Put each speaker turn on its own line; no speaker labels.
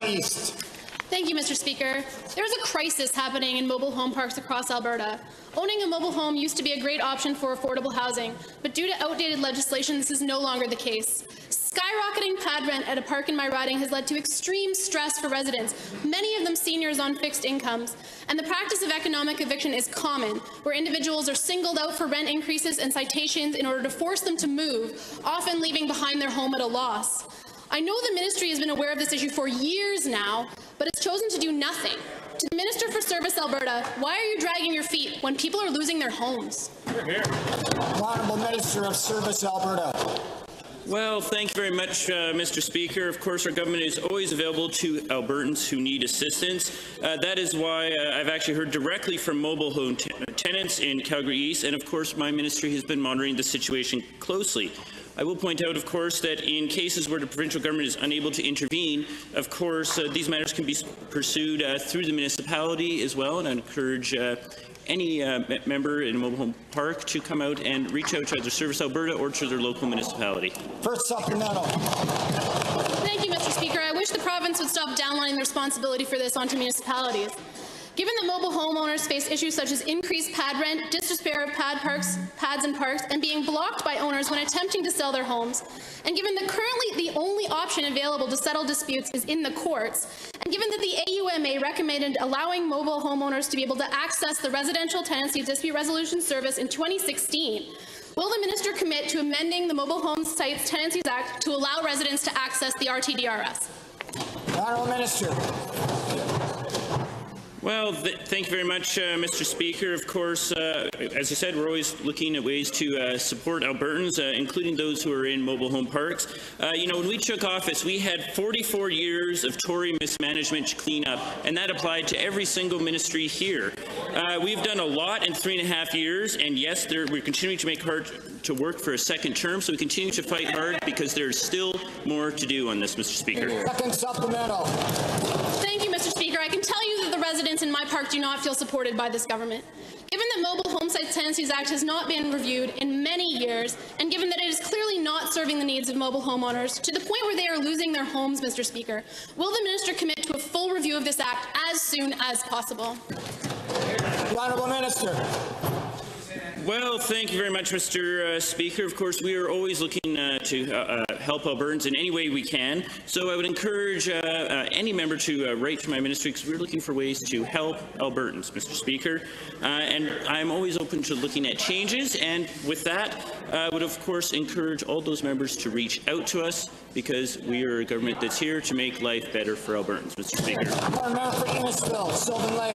East.
Thank you, Mr. Speaker. There's a crisis happening in mobile home parks across Alberta. Owning a mobile home used to be a great option for affordable housing, but due to outdated legislation, this is no longer the case. Skyrocketing pad rent at a park in my riding has led to extreme stress for residents, many of them seniors on fixed incomes. And the practice of economic eviction is common, where individuals are singled out for rent increases and citations in order to force them to move, often leaving behind their home at a loss. I know the ministry has been aware of this issue for years now, but it's chosen to do nothing. To the Minister for Service Alberta, why are you dragging your feet when people are losing their homes?
Honourable Minister of Service Alberta.
Well, thank you very much, Mr. Speaker. Of course, our government is always available to Albertans who need assistance. That is why I've actually heard directly from mobile home tenants in Calgary East, and of course my ministry has been monitoring the situation closely. I will point out, of course, that in cases where the provincial government is unable to intervene, of course, these matters can be pursued through the municipality as well, and I encourage any member in a mobile home park to come out and reach out to either Service Alberta or to their local municipality.
First supplemental.
Thank you, Mr. Speaker. I wish the province would stop downlining the responsibility for this onto municipalities. Given that mobile homeowners face issues such as increased pad rent, disrepair of pads and parks, and being blocked by owners when attempting to sell their homes, and given that currently the only option available to settle disputes is in the courts, and given that the AUMA recommended allowing mobile homeowners to be able to access the Residential Tenancy Dispute Resolution Service in 2016, will the minister commit to amending the Mobile Home Sites Tenancies Act to allow residents to access the RTDRS?
Honourable Minister.
Well, thank you very much, Mr. Speaker. Of course, as I said, we're always looking at ways to support Albertans, including those who are in mobile home parks. You know, when we took office, we had 44 years of Tory mismanagement to clean up, and that applied to every single ministry here. We've done a lot in 3.5 years, and yes, we're continuing to make hard to work for a second term, so we continue to fight hard because there's still more to do on this, Mr. Speaker.
Second supplemental.
Thank you, Mr. Speaker. I can tell you that the residents in my park do not feel supported by this government. Given that Mobile Home Sites Tenancies Act has not been reviewed in many years, and given that it is clearly not serving the needs of mobile homeowners to the point where they are losing their homes, Mr. Speaker, will the minister commit to a full review of this act as soon as possible?
The Honourable Minister.
Well, thank you very much, Mr. Speaker. Of course, we are always looking to help Albertans in any way we can. So I would encourage any member to write to my ministry, because we're looking for ways to help Albertans, Mr. Speaker. And I'm always open to looking at changes. And with that, I would, of course, encourage all those members to reach out to us, because we are a government that's here to make life better for Albertans, Mr. Speaker.